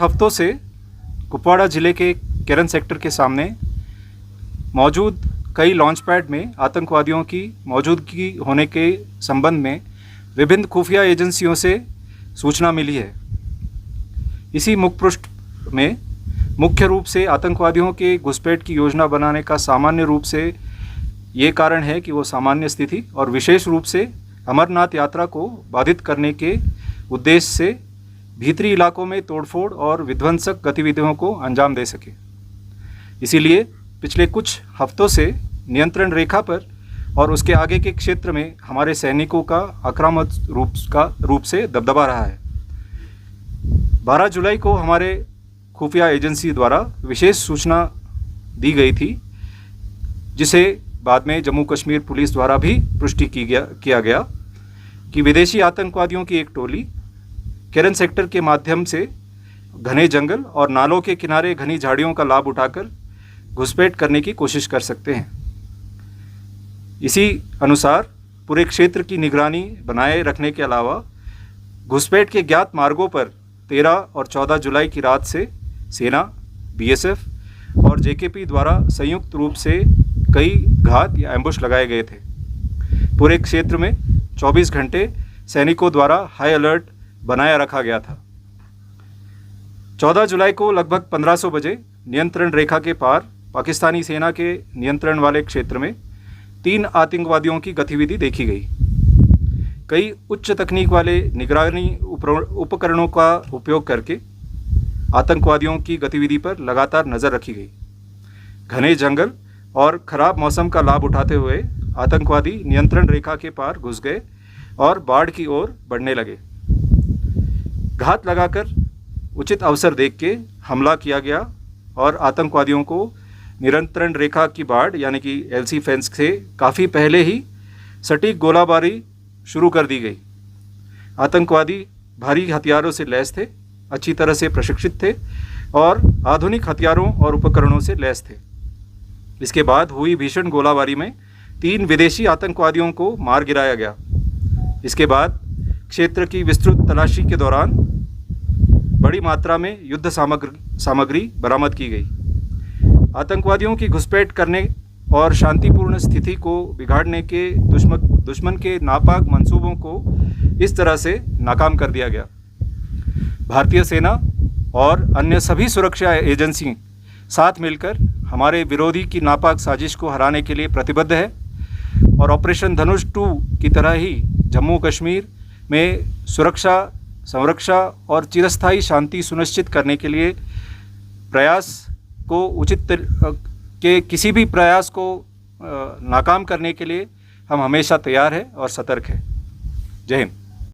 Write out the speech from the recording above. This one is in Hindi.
हफ्तों से कुपवाड़ा ज़िले के केरन सेक्टर के सामने मौजूद कई लॉन्च पैड में आतंकवादियों की मौजूदगी होने के संबंध में विभिन्न खुफिया एजेंसियों से सूचना मिली है। इसी मुखपृष्ठ में मुख्य रूप से आतंकवादियों के घुसपैठ की योजना बनाने का सामान्य रूप से ये कारण है कि वो सामान्य स्थिति और विशेष रूप से अमरनाथ यात्रा को बाधित करने के उद्देश्य से भीतरी इलाकों में तोड़फोड़ और विध्वंसक गतिविधियों को अंजाम दे सके। इसीलिए पिछले कुछ हफ्तों से नियंत्रण रेखा पर और उसके आगे के क्षेत्र में हमारे सैनिकों का आक्रामक रूप से दबदबा रहा है। 12 जुलाई को हमारे खुफिया एजेंसी द्वारा विशेष सूचना दी गई थी, जिसे बाद में जम्मू कश्मीर पुलिस द्वारा भी पुष्टि किया गया कि विदेशी आतंकवादियों की एक टोली केरन सेक्टर के माध्यम से घने जंगल और नालों के किनारे घनी झाड़ियों का लाभ उठाकर घुसपैठ करने की कोशिश कर सकते हैं। इसी अनुसार पूरे क्षेत्र की निगरानी बनाए रखने के अलावा घुसपैठ के ज्ञात मार्गों पर 13 और 14 जुलाई की रात से सेना, बीएसएफ और जेकेपी द्वारा संयुक्त रूप से कई घात या एम्बुश लगाए गए थे। पूरे क्षेत्र में 24 घंटे सैनिकों द्वारा हाई अलर्ट बनाया रखा गया था। 14 जुलाई को लगभग 1500 बजे नियंत्रण रेखा के पार पाकिस्तानी सेना के नियंत्रण वाले क्षेत्र में 3 आतंकवादियों की गतिविधि देखी गई। कई उच्च तकनीक वाले निगरानी उपकरणों का उपयोग करके आतंकवादियों की गतिविधि पर लगातार नज़र रखी गई। घने जंगल और ख़राब मौसम का लाभ उठाते हुए आतंकवादी नियंत्रण रेखा के पार घुस गए और बाढ़ की ओर बढ़ने लगे। घात लगाकर उचित अवसर देख के हमला किया गया और आतंकवादियों को नियंत्रण रेखा की बाढ़ यानी कि एलसी फेंस से काफ़ी पहले ही सटीक गोलाबारी शुरू कर दी गई। आतंकवादी भारी हथियारों से लैस थे, अच्छी तरह से प्रशिक्षित थे और आधुनिक हथियारों और उपकरणों से लैस थे। इसके बाद हुई भीषण गोलाबारी में 3 विदेशी आतंकवादियों को मार गिराया गया। इसके बाद क्षेत्र की विस्तृत तलाशी के दौरान बड़ी मात्रा में युद्ध सामग्री बरामद की गई। आतंकवादियों की घुसपैठ करने और शांतिपूर्ण स्थिति को बिगाड़ने के दुश्मन के नापाक मंसूबों को इस तरह से नाकाम कर दिया गया। भारतीय सेना और अन्य सभी सुरक्षा एजेंसी साथ मिलकर हमारे विरोधी की नापाक साजिश को हराने के लिए प्रतिबद्ध है और ऑपरेशन धनुष 2 की तरह ही जम्मू कश्मीर में सुरक्षा, संरक्षा और चिरस्थायी शांति सुनिश्चित करने के लिए किसी भी प्रयास को नाकाम करने के लिए हम हमेशा तैयार हैं और सतर्क हैं। जय हिंद।